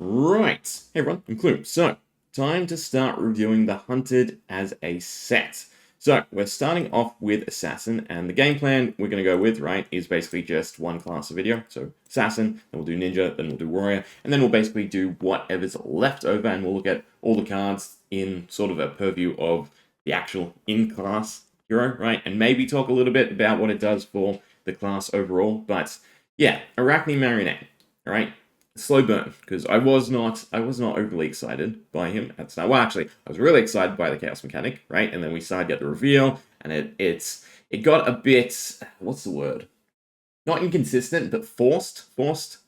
Right. Hey everyone, I'm Klloo. So, time to start reviewing the Hunted as a set. So, we're starting off with Assassin, and the game plan we're going to go with, right, is basically just one class of video. So, Assassin, then we'll do Ninja, then we'll do Warrior, and then we'll basically do whatever's left over, and we'll look at all the cards in sort of a purview of the actual in-class hero, right, and maybe talk a little bit about what it does for the class overall. But, yeah, Arakni Marionette, alright? Slow burn, because I was not overly excited by him at the start. Well, actually, I was really excited by the Chaos Mechanic, right? And then we started to get the reveal, and it got a bit, what's the word? Not inconsistent, but forced,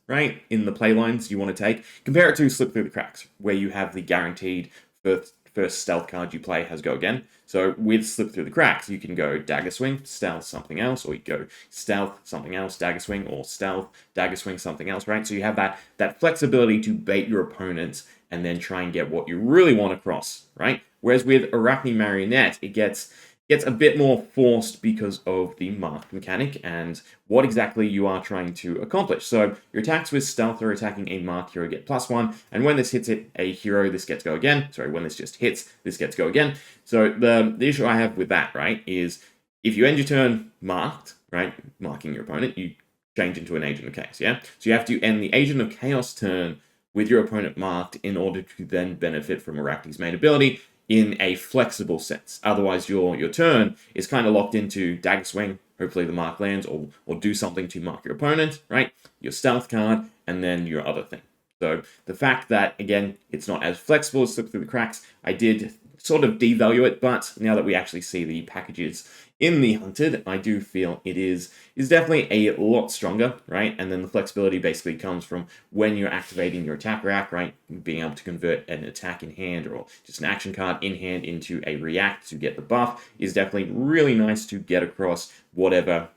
right? In the playlines you want to take. Compare it to Slip Through the Cracks, where you have the guaranteed first stealth card you play has go again. So with Slip Through the Cracks, you can go Dagger Swing, stealth something else, or you go stealth something else, Dagger Swing, or stealth, Dagger Swing something else, right? So you have that flexibility to bait your opponents and then try and get what you really want across, right? Whereas with Arakni Marionette, it gets a bit more forced because of the mark mechanic and what exactly you are trying to accomplish. So your attacks with stealth are attacking a marked hero get +1, and when this hits a hero, this gets go again. Sorry, when this just hits, this gets go again. So the issue I have with that, right, is if you end your turn marked, right, marking your opponent, you change into an Agent of Chaos, yeah? So you have to end the Agent of Chaos turn with your opponent marked in order to then benefit from Arakni's main ability, in a flexible sense. Otherwise, your turn is kind of locked into Dagger Swing, hopefully the mark lands, or do something to mark your opponent, right? Your stealth card, and then your other thing. So the fact that, again, it's not as flexible as Slip Through the Cracks, I did sort of devalue it, but now that we actually see the packages in the Hunted, I do feel it is definitely a lot stronger, right? And then the flexibility basically comes from when you're activating your attack rack, right? Being able to convert an attack in hand or just an action card in hand into a react to get the buff is definitely really nice to get across whatever,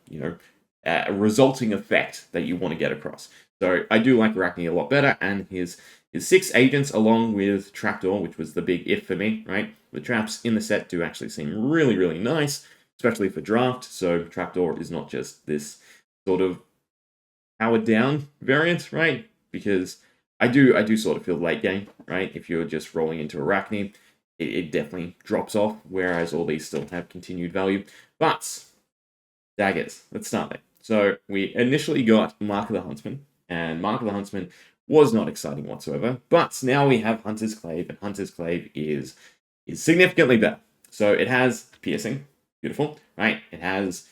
a resulting effect that you want to get across. So I do like Arakni a lot better, and his 6 agents along with Trapdoor, which was the big if for me, right? The traps in the set do actually seem really, really nice, especially for draft. So Trapdoor is not just this sort of powered down variant, right? Because I do sort of feel late game, right? If you're just rolling into Arakni, it definitely drops off, whereas all these still have continued value. But daggers, let's start there. So we initially got Mark of the Huntsman, and Mark of the Huntsman was not exciting whatsoever. But now we have Hunter's Clave, and Hunter's Clave is significantly better. So it has piercing, beautiful, right? It has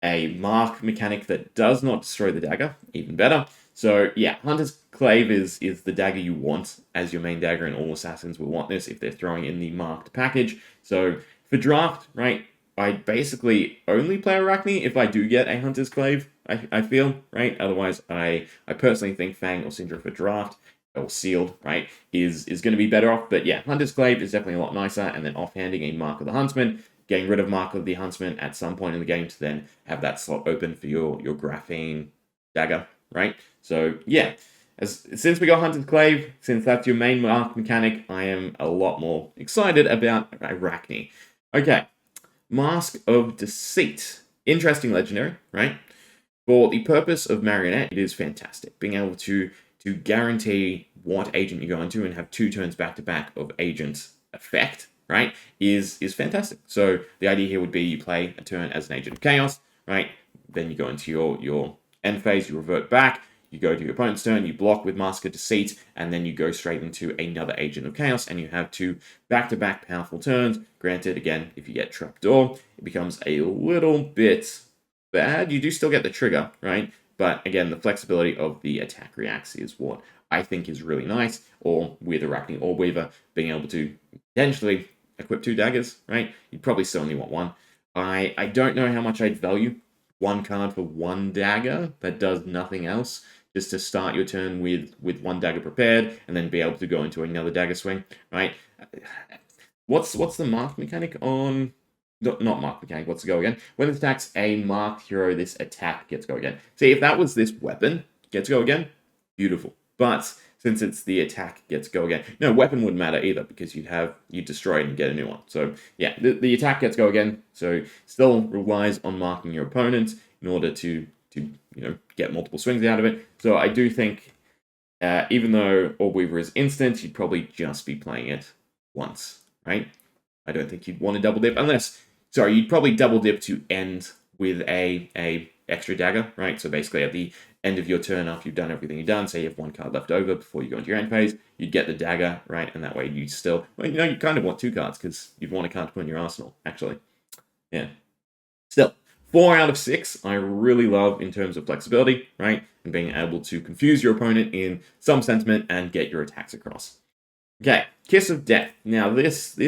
a mark mechanic that does not destroy the dagger, even better. So yeah, Hunter's Clave is the dagger you want as your main dagger, and all assassins will want this if they're throwing in the marked package. So for draft, right, I basically only play Arakni if I do get a Hunter's Clave, I feel, right? Otherwise, I personally think Fang or Cindra for draft, or sealed, right, is going to be better off. But yeah, Hunter's Clave is definitely a lot nicer, and then offhanding a Mark of the Huntsman, getting rid of Mark of the Huntsman at some point in the game to then have that slot open for your Graphene dagger, right? So yeah, since we got Hunter's Clave, since that's your main mark mechanic, I am a lot more excited about Arakni. Okay, Mask of Deceit. Interesting legendary, right? For the purpose of Marionette, it is fantastic. Being able to guarantee what agent you go into and have 2 turns back to back of agent effect, right, is fantastic. So the idea here would be you play a turn as an agent of chaos, right? Then you go into your end phase, you revert back, you go to your opponent's turn, you block with Mask of Deceit, and then you go straight into another agent of chaos, and you have 2 back-to-back powerful turns. Granted, again, if you get Trapdoor, it becomes a little bit bad. You do still get the trigger, right? But again, the flexibility of the attack reacts is what I think is really nice. Or with Arakni or Weaver, being able to potentially equip 2 daggers, right? You'd probably still only want 1. I don't know how much I'd value 1 card for 1 dagger that does nothing else, just to start your turn with 1 dagger prepared, and then be able to go into another dagger swing, right? What's the mark mechanic on... Not mark mechanic, what's the go again? When it attacks a marked hero, this attack gets go again. See, if that was this weapon, gets go again, beautiful. But since it's the attack gets go again, no, weapon wouldn't matter either, because you'd destroy it and get a new one. So yeah, the attack gets go again, so still relies on marking your opponent in order to get multiple swings out of it. So I do think Even though Orb Weaver is instant, you'd probably just be playing it once, right? I don't think you'd want to double dip unless, sorry, you'd probably double dip to end with a extra dagger, right? So basically at the end of your turn, after you've done everything you've done, say you have one card left over before you go into your end phase, you'd get the dagger, right? And that way you still, well, you know, you kind of want 2 cards because you'd want a card to put in your arsenal, actually. Yeah. Still, 4 out of 6, I really love in terms of flexibility, right? And being able to confuse your opponent in some sentiment and get your attacks across. Okay, Kiss of Death. Now, this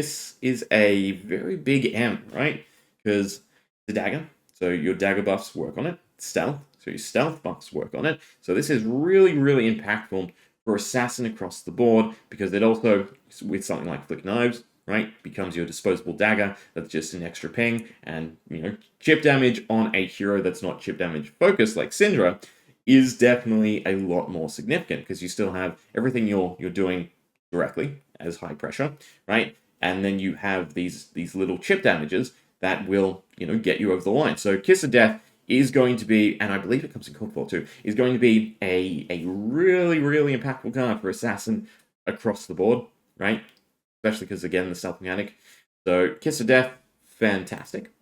is a very big M, right? Because the dagger, so your dagger buffs work on it. Stealth, so your stealth buffs work on it. So this is really, really impactful for Assassin across the board because it also, with something like Flick Knives, right, becomes your disposable dagger that's just an extra ping, and, you know, chip damage on a hero that's not chip damage focused like Cindra is definitely a lot more significant because you still have everything you're doing directly as high pressure, right? And then you have these little chip damages that will, you know, get you over the line. So Kiss of Death is going to be, and I believe it comes in code 4 too, is going to be a really, really impactful card for Assassin across the board, right? Especially because, again, the stealth mechanic. So Kiss of Death, fantastic.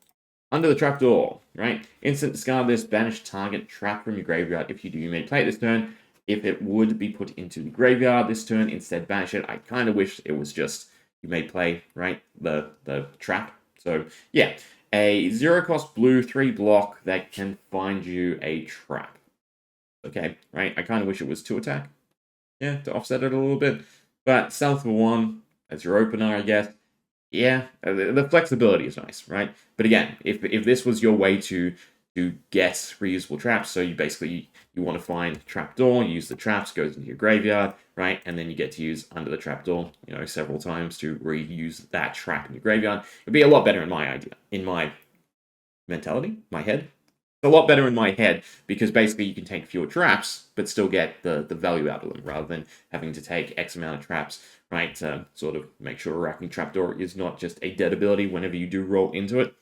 Under the Trapdoor, right? Instant discard this, banish target trap from your graveyard. If you do, you may play it this turn. If it would be put into the graveyard this turn, instead banish it. I kind of wish it was just, you may play, right, the trap. So, yeah, a 0-cost blue 3 block that can find you a trap. Okay, right? I kind of wish it was 2 attack. Yeah, to offset it a little bit. But stealth for 1, as your opener, I guess. Yeah, the flexibility is nice, right? But again, if this was your way to get reusable traps, so you basically you want to find trapdoor, you use the traps, goes into your graveyard, right? And then you get to use under the trapdoor, you know, several times to reuse that trap in your graveyard. It'd be a lot better in my idea, in my mentality, my head. It's a lot better in my head because basically you can take fewer traps, but still get the value out of them rather than having to take X amount of traps, right? To sort of make sure Arakni Trapdoor is not just a dead ability whenever you do roll into it.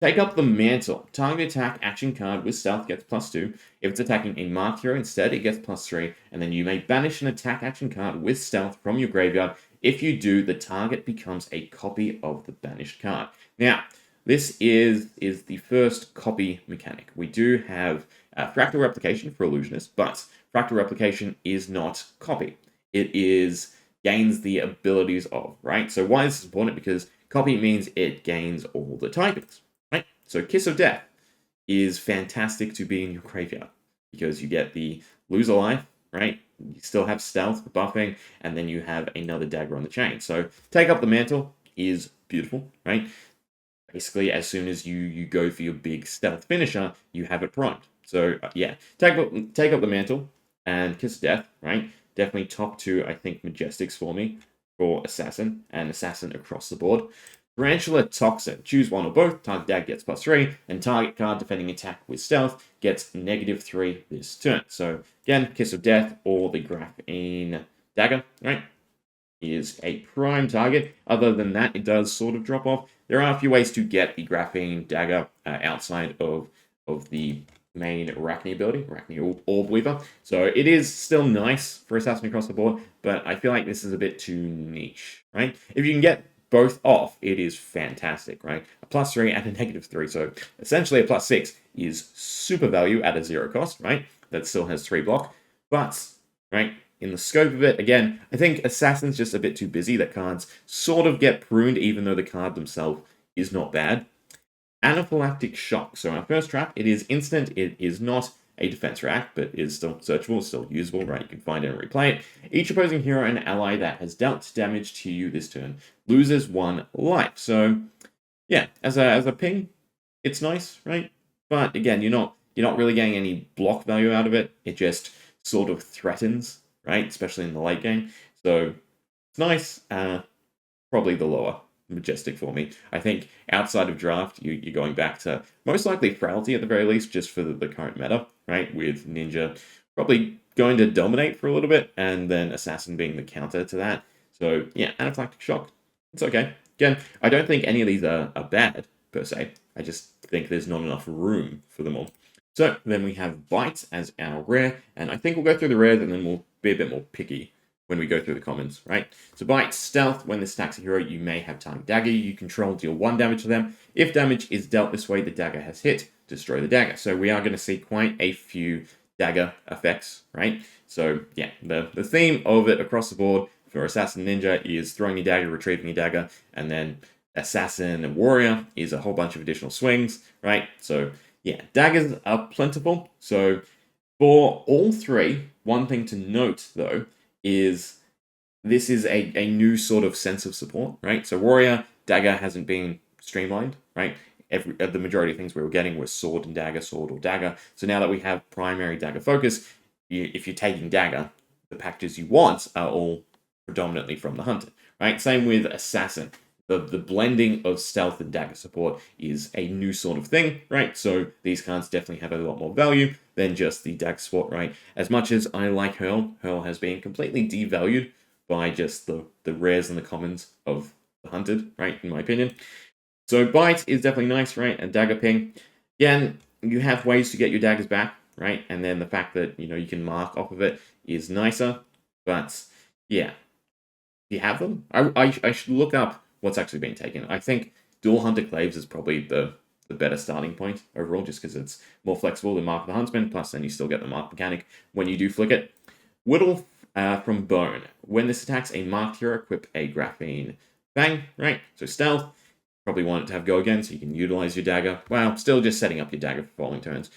Take up the Mantle. Target attack action card with stealth gets +2. If it's attacking a marked hero instead, it gets +3. And then you may banish an attack action card with stealth from your graveyard. If you do, the target becomes a copy of the banished card. Now, this is the first copy mechanic. We do have fractal replication for illusionists, but fractal replication is not copy. It is gains the abilities of, right? So why is this important? Because copy means it gains all the typings, right? So Kiss of Death is fantastic to be in your graveyard because you get the lose a life, right? You still have stealth for buffing, and then you have another dagger on the chain. So take up the Mantle is beautiful, right? Basically, as soon as you go for your big stealth finisher, you have it primed. So, yeah, take up the Mantle and Kiss of Death, right? Definitely top 2, I think, Majestics for me, for Assassin, and Assassin across the board. Tarantula Toxin. Choose one or both. Target dagger gets +3, and target card defending attack with stealth gets -3 this turn. So, again, Kiss of Death or the Graphene Dagger, right? Is a prime target. Other than that, it does sort of drop off. There are a few ways to get the Graphene Dagger outside of the main Arakni ability, Arakni Orb Weaver. So it is still nice for Assassin across the board, but I feel like this is a bit too niche, right? If you can get both off, it is fantastic, right? A +3 and a -3. So essentially a +6 is super value at a 0 cost, right? That still has 3 block. But, right, in the scope of it, again, I think Assassin's just a bit too busy. That cards sort of get pruned, even though the card themselves is not bad. Anaphylactic Shock. So our first trap, it is instant. It is not a defense rack, but is still searchable, still usable, right? You can find it and replay it. Each opposing hero and ally that has dealt damage to you this turn loses 1 life. So, yeah, as a ping, it's nice, right? But again, you're not really getting any block value out of it. It just sort of threatens, right? Especially in the late game. So it's nice. Probably the lower Majestic for me. I think outside of draft, you're going back to most likely Frailty at the very least, just for the current meta, right? With Ninja probably going to dominate for a little bit, and then Assassin being the counter to that. So yeah, Anaphylactic Shock, it's okay. Again, I don't think any of these are bad per se. I just think there's not enough room for them all. So then we have Bite as our rare, and I think we'll go through the rares and then we'll be a bit more picky when we go through the commons, right? So bite, stealth, when this attacks a hero, you may have target dagger. You control, deal 1 damage to them. If damage is dealt this way, the dagger has hit, destroy the dagger. So we are going to see quite a few dagger effects, right? So yeah, the theme of it across the board for Assassin Ninja is throwing your dagger, retrieving your dagger, and then Assassin and Warrior is a whole bunch of additional swings, right? So yeah, daggers are plentiful. So for all three, one thing to note though is this is a new sort of sense of support, right? So Warrior, dagger hasn't been streamlined, right? The majority of things we were getting was sword and dagger, sword or dagger. So now that we have primary dagger focus, if you're taking dagger, the packages you want are all predominantly from the hunter, right? Same with Assassin. The blending of stealth and dagger support is a new sort of thing, right? So these cards definitely have a lot more value than just the dagger support, right? As much as I like Hurl has been completely devalued by just the rares and the commons of the hunted, right, in my opinion. So bite is definitely nice, right? And dagger ping. Again, you have ways to get your daggers back, right? And then the fact that, you can mark off of it is nicer. But yeah, you have them. I should look up what's actually being taken. I think dual hunter claves is probably the better starting point overall, just because it's more flexible than Mark of the Huntsman, plus then you still get the mark mechanic when you do flick it. Whittle from Bone. When this attacks a marked hero, equip a Graphene Fang, right? So stealth, probably want it to have go again so you can utilize your dagger. Well, still just setting up your dagger for following turns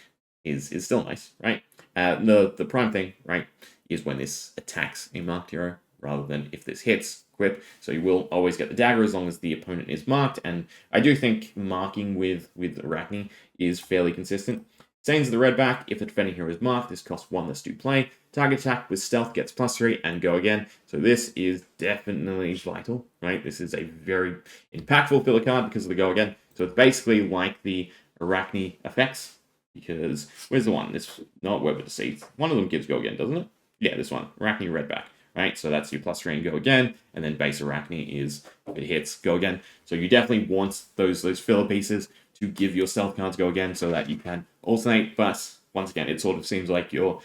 is still nice, right? The prime thing, right, is when this attacks a marked hero rather than if this hits, equip. So you will always get the dagger as long as the opponent is marked, and I do think marking with Arakni is fairly consistent. Same as the redback, if the defending hero is marked, this costs 1 less to play. Target attack with stealth gets +3 and go again. So this is definitely vital, right? This is a very impactful filler card because of the go again. So it's basically like the Arakni effects, because where's the one? It's not Web of Deceit. One of them gives go again, doesn't it? Yeah, this one, Arakni redback, right? So that's your +3 and go again, and then base Arakni is, if it hits, go again. So you definitely want those filler pieces to give your stealth cards go again so that you can alternate, but once again, it sort of seems like you're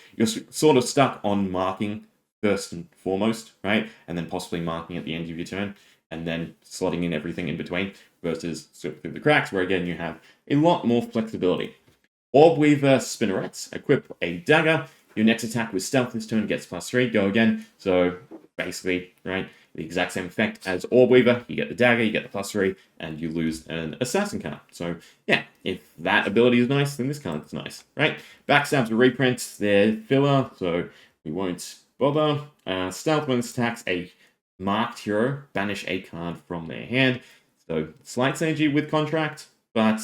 sort of stuck on marking first and foremost, right? And then possibly marking at the end of your turn, and then slotting in everything in between, versus slip through the cracks, where again you have a lot more flexibility. Orb Weaver Spinnerets, equip a dagger. Your next attack with stealth this turn gets +3, go again. So basically, right, the exact same effect as Orb Weaver. You get the dagger, you get the +3, and you lose an assassin card. So yeah, if that ability is nice, then this card is nice, right? Backstabs or reprints, they're filler, so we won't bother. Stealth, when this attacks a marked hero, banish a card from their hand. So slight synergy with contract, but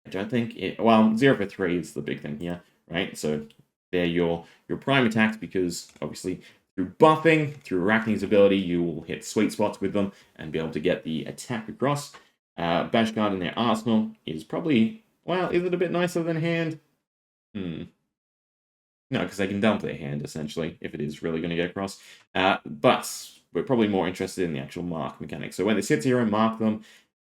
I don't think it. Well, 0 for 3 is the big thing here, right? So they're your prime attacks, because obviously through buffing, through Arakni's ability, you will hit sweet spots with them and be able to get the attack across. Bash card in their arsenal is probably, well, is it a bit nicer than hand? No, because they can dump their hand, essentially, if it is really going to get across. But we're probably more interested in the actual mark mechanic. So when this hits hero, mark them.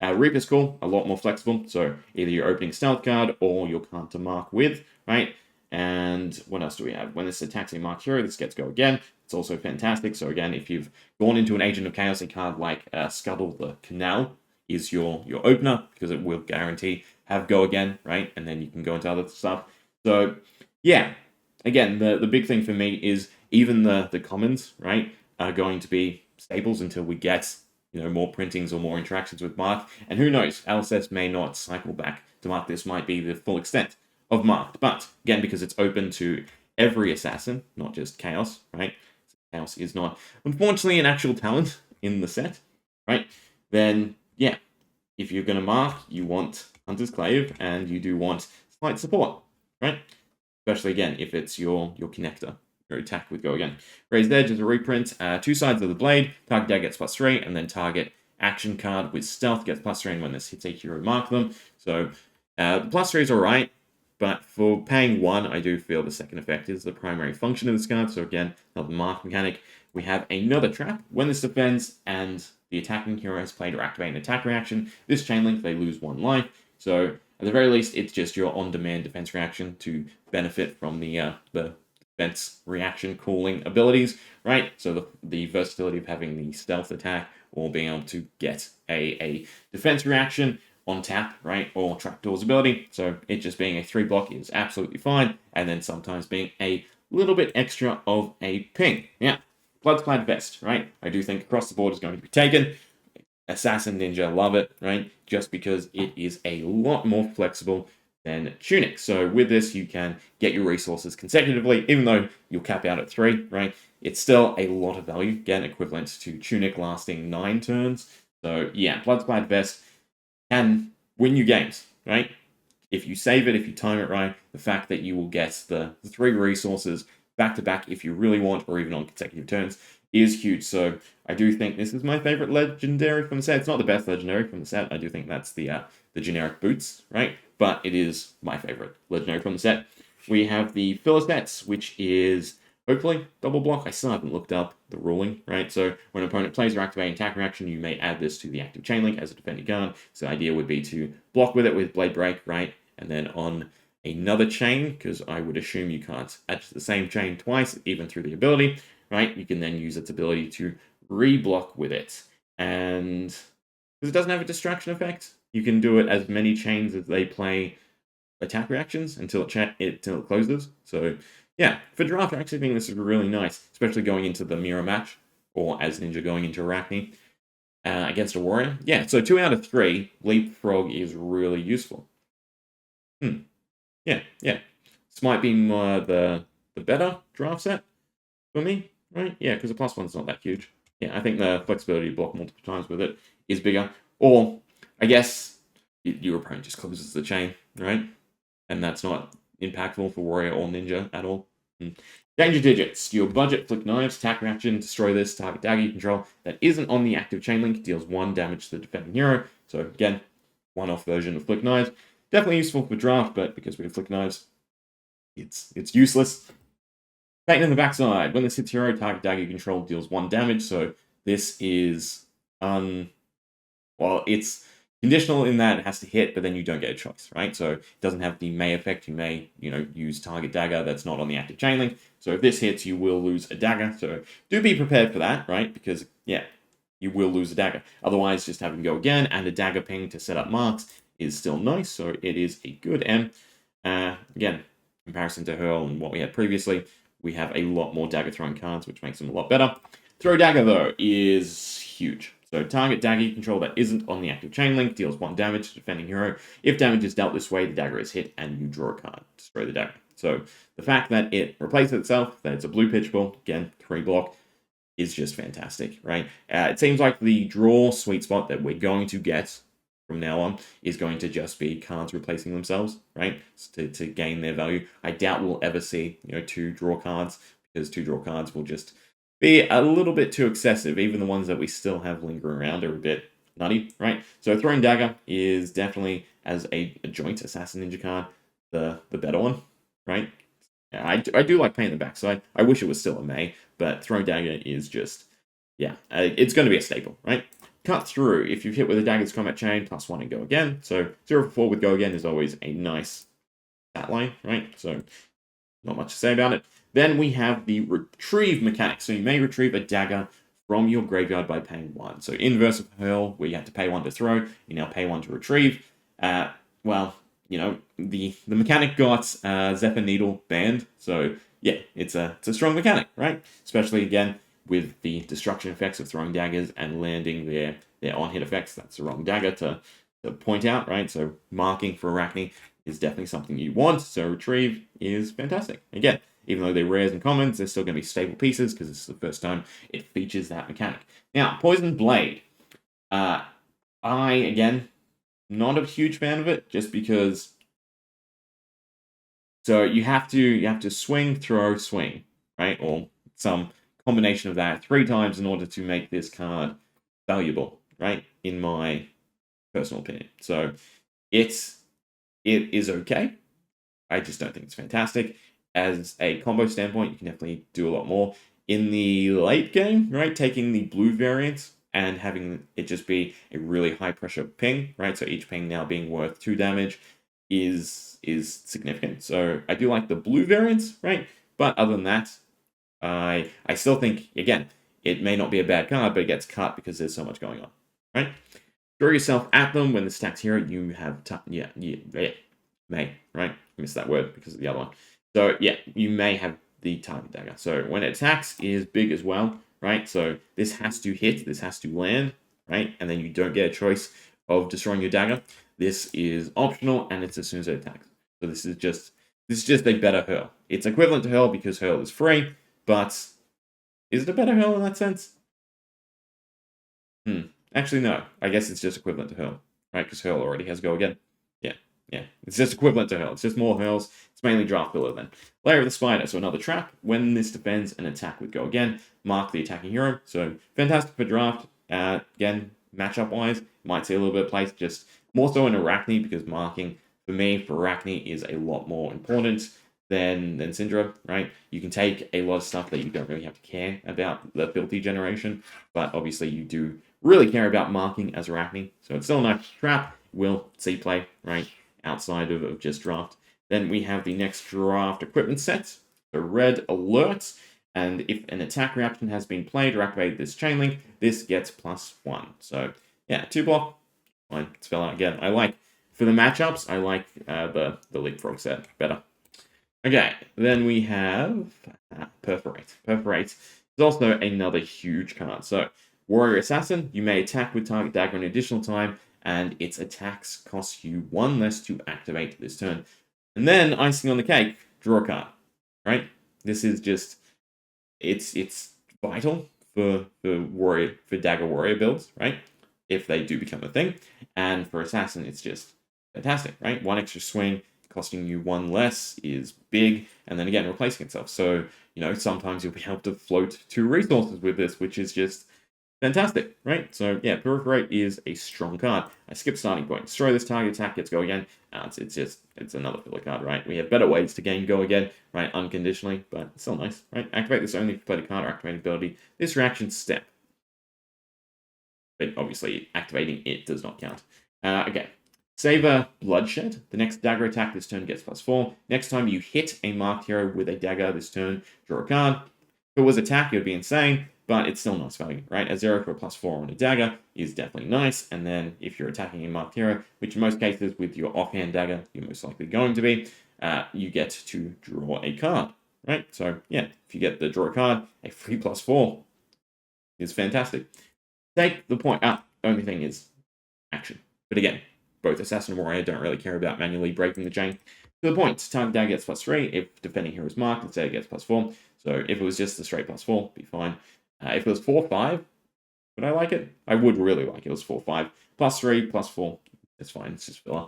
Reaper's cool, a lot more flexible. So either you're opening stealth card or your card to mark with, right? And what else do we have? When this attacks a marked hero, this gets go again. It's also fantastic. So again, if you've gone into an Agent of Chaos, a card like Scuttle the Canal is your opener, because it will guarantee have go again, right? And then you can go into other stuff. So yeah, again, the big thing for me is even the commons, right, are going to be staples until we get more printings or more interactions with Mark. And who knows, LSS may not cycle back to Mark. This might be the full extent of Marked. But again, because it's open to every assassin, not just Chaos, right? Chaos is not, unfortunately, an actual talent in the set, right? Then, yeah, if you're going to mark, you want Hunter's Clave, and you do want slight support, right? Especially, again, if it's your connector, your attack with go again. Raised Edge is a reprint. 2 sides of the blade, target dagger gets +3, and then target action card with stealth gets +3, and when this hits a hero, mark them. So, the +3 is alright. But for paying 1, I do feel the second effect is the primary function of this card. So again, another mark mechanic. We have another trap. When this defends and the attacking hero has played or activated an attack reaction, this chain link, they lose 1 life. So at the very least, it's just your on-demand defense reaction to benefit from the defense reaction cooling abilities, right? So the versatility of having the stealth attack or being able to get a defense reaction on tap, right? Or trapdoor's ability. So it just being a 3-block is absolutely fine. And then sometimes being a little bit extra of a ping. Yeah, Bloodclad Vest, right? I do think across the board is going to be taken. Assassin Ninja, love it, right? Just because it is a lot more flexible than Tunic. So with this, you can get your resources consecutively, even though you'll cap out at 3, right? It's still a lot of value, again, equivalent to Tunic lasting 9 turns. So yeah, Bloodclad Vest can win you games, right? If you save it, if you time it right, the fact that you will get the 3 resources back to back if you really want, or even on consecutive turns, is huge. So I do think this is my favorite legendary from the set. It's not the best legendary from the set. I do think that's the generic boots, right? But it is my favorite legendary from the set. We have the filler sets, which is hopefully double block. I still haven't looked up the ruling, right? So when an opponent plays or activates an attack reaction, you may add this to the active chain link as a defending card. So the idea would be to block with it with Blade Break, right? And then on another chain, because I would assume you can't add to the same chain twice, even through the ability, right? You can then use its ability to re-block with it. And because it doesn't have a distraction effect, you can do it as many chains as they play attack reactions until it closes. So yeah, for draft, I actually think this is really nice, especially going into the mirror match, or as Ninja going into Arakni against a warrior. Yeah, so 2 out of 3, Leapfrog is really useful. Yeah. This might be the better draft set for me, right? Yeah, because the +1's not that huge. Yeah, I think the flexibility to block multiple times with it is bigger. Or, I guess, your opponent just closes the chain, right? And that's not impactful for Warrior or Ninja at all. Danger Digits. Your budget flick knives, attack reaction, destroy this target dagger you control that isn't on the active chain link, deals 1 damage to the defending hero. So again, one-off version of flick knives. Definitely useful for draft, but because we have flick knives, it's useless. Pain in the backside. When this hits hero, target dagger you control deals 1 damage. So this is well, it's conditional in that it has to hit, but then you don't get a choice, right? So it doesn't have the may effect. You may, use target dagger that's not on the active chain link. So if this hits, you will lose a dagger. So do be prepared for that, right? Because, yeah, you will lose a dagger. Otherwise, just having go again and a dagger ping to set up marks is still nice. So it is a good M. Again, comparison to Hurl and what we had previously, we have a lot more dagger throwing cards, which makes them a lot better. Throw dagger, though, is huge. So target dagger you control that isn't on the active chain link deals 1 damage to defending hero. If damage is dealt this way, the dagger is hit and you draw a card. Destroy the dagger. So the fact that it replaces itself, that it's a blue pitch ball, again, 3 block, is just fantastic, right? It seems like the draw sweet spot that we're going to get from now on is going to just be cards replacing themselves, right? To gain their value. I doubt we'll ever see, 2 draw cards, because 2 draw cards will just be a little bit too excessive. Even the ones that we still have lingering around are a bit nutty, right? So Throwing Dagger is definitely, as a joint Assassin Ninja card, the better one, right? I do like Pain in the Backside. I wish it was still a May, but Throwing Dagger is just, it's going to be a staple, right? Cut Through. If you've hit with a Dagger's combat chain, +1 and go again. So 0 for 4 with go again is always a nice stat line, right? So not much to say about it. Then we have the retrieve mechanic. So you may retrieve a dagger from your graveyard by paying 1. So inverse of Hurl, where you have to pay 1 to throw, you now pay 1 to retrieve. The mechanic got Zephyr Needle banned. So yeah, it's a strong mechanic, right? Especially again with the destruction effects of throwing daggers and landing their on-hit effects. That's the wrong dagger to point out, right? So marking for Arakni is definitely something you want. So retrieve is fantastic. Again, even though they're rares and commons, they're still going to be stable pieces because it's the first time it features that mechanic. Now, Poison Blade. Again, not a huge fan of it, just because. So you have to swing, throw, swing, right, or some combination of that 3 times in order to make this card valuable, right? In my personal opinion. So it is okay. I just don't think it's fantastic. As a combo standpoint, you can definitely do a lot more. In the late game, right, taking the blue variant and having it just be a really high pressure ping, right, so each ping now being worth 2 damage is significant. So I do like the blue variants, right, But other than that, I still think, again, it may not be a bad card, but it gets cut because there's so much going on, right? Throw yourself at them when the stack's hero. You have may, right? I missed that word because of the other one. So yeah, you may have the target dagger. So when it attacks, it is big as well, right? So this has to hit, this has to land, right? And then you don't get a choice of destroying your dagger. This is optional, and it's as soon as it attacks. So this is just a better hurl. It's equivalent to hurl because hurl is free, but is it a better hurl in that sense? Actually, no. I guess it's just equivalent to hurl, right? Because hurl already has go again. Yeah. It's just equivalent to hurl. It's just more hurls. It's mainly draft filler then. Layer of the Spider. So another trap. When this defends, an attack would go again. Mark the attacking hero. So fantastic for draft. Again, matchup-wise, might see a little bit of place. Just more so in Arakni, because marking, for me, for Arakni, is a lot more important than Cindra, right? You can take a lot of stuff that you don't really have to care about the ability generation, but obviously you do really care about marking as Arakni, so it's still a nice trap. Will see play, right? Outside of just draft. Then we have the next draft equipment set, the red alert, and if an attack reaction has been played or activated this chain link, this gets +1. So yeah, 2 block, fine, spell out again. I like, for the matchups, I like the leapfrog set better. Okay, then we have Perforate. Perforate is also another huge card. So, Warrior Assassin, you may attack with target dagger an additional time, and its attacks cost you 1 less to activate this turn. And then, icing on the cake, draw a card, right? This is just, it's vital for dagger warrior builds, right? If they do become a thing. And for Assassin, it's just fantastic, right? 1 extra swing, costing you 1 less is big, and then again, replacing itself. So, sometimes you'll be able to float 2 resources with this, which is just fantastic, right? So, yeah, Perforate is a strong card. I skipped starting point. Destroy this target, attack gets go again. It's another filler card, right? We have better ways to gain go again, right? Unconditionally, but it's still nice, right? Activate this only if you play the card or activate ability. This reaction step. But obviously, activating it does not count. Okay. Savor Bloodshed. The next dagger attack this turn gets +4. Next time you hit a marked hero with a dagger this turn, draw a card. If it was attack, it would be insane, but it's still nice value, right? A 0 for a +4 on a dagger is definitely nice, and then if you're attacking a marked hero, which in most cases with your offhand dagger, you're most likely going to be, you get to draw a card, right? So, yeah, if you get the draw a card, a free +4 is fantastic. Take the point. Only thing is action. But again, both Assassin and Warrior don't really care about manually breaking the chain. To the point, target dagger gets +3. If defending hero is marked, instead it gets +4. So if it was just a straight +4, be fine. If it was 4/5, would I like it? I would really like it. It was 4/5. +3, +4. It's fine. It's just filler.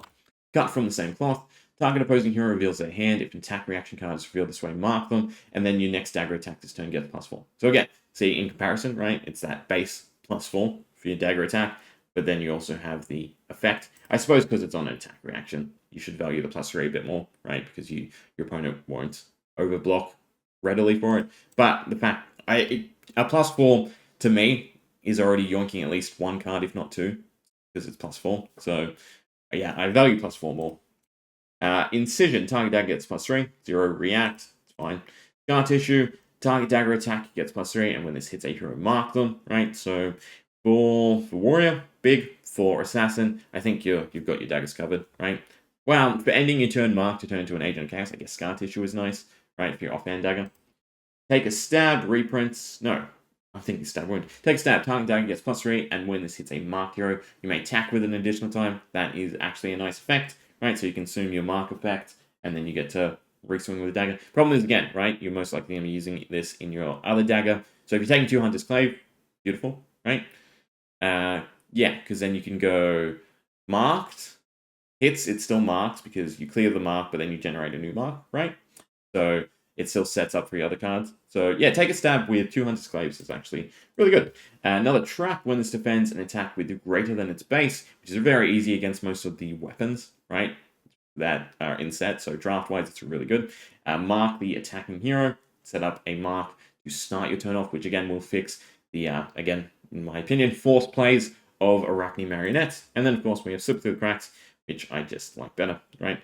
Cut from the same cloth. Target opposing hero reveals their hand. If an attack reaction card is revealed this way, mark them. And then your next dagger attack this turn gets +4. So again, see, in comparison, right? It's that base +4 for your dagger attack. But then you also have the effect. I suppose because it's on an attack reaction, you should value the +3 a bit more, right? Because your opponent won't overblock readily for it. But the fact, a +4 to me is already yoinking at least 1 card, if not 2, because it's +4. So yeah, I value +4 more. Incision, target dagger gets +3, 0 react, it's fine. Scar tissue, target dagger attack gets +3, and when this hits a hero, mark them, right? So for Warrior, big. For Assassin, I think you've got your daggers covered, right? Well, for ending your turn mark to turn into an Agent of Chaos, I guess Scar Tissue is nice, right? For your offhand dagger. Take a stab, reprints. No, I'm thinking stab wound. Take a stab, target dagger gets +3, and when this hits a marked hero, you may attack with an additional time. That is actually a nice effect, right? So you consume your mark effect, and then you get to re-swing with a dagger. Problem is, again, right? You're most likely going to be using this in your other dagger. So if you're taking 2 Hunter's Clave, beautiful, right? Yeah, because then you can go marked. Hits, it's still marked because you clear the mark, but then you generate a new mark, right? So it still sets up for your other cards. So yeah, take a stab with 2 Hunter's Claves is actually really good. Another trap when this defends an attack with greater than its base, which is very easy against most of the weapons, right? That are in set. So draft-wise, it's really good. Mark the attacking hero. Set up a mark to start your turn off, which again will fix the, again, in my opinion, forced plays of Arakni Marionettes. And then, of course, we have Slip Through the Cracks, which I just like better, right?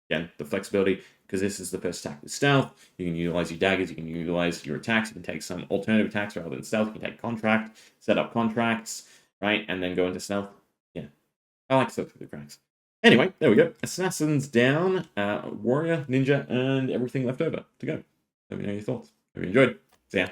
Again, the flexibility. because this is the first attack with stealth. You can utilize your daggers, you can utilize your attacks, you can take some alternative attacks rather than stealth. You can take contract, set up contracts, right, and then go into stealth. Yeah, I like stuff through the cracks. Anyway, there we go. Assassins down, warrior, ninja, and everything left over to go. Let me know your thoughts. Hope you enjoyed. See ya.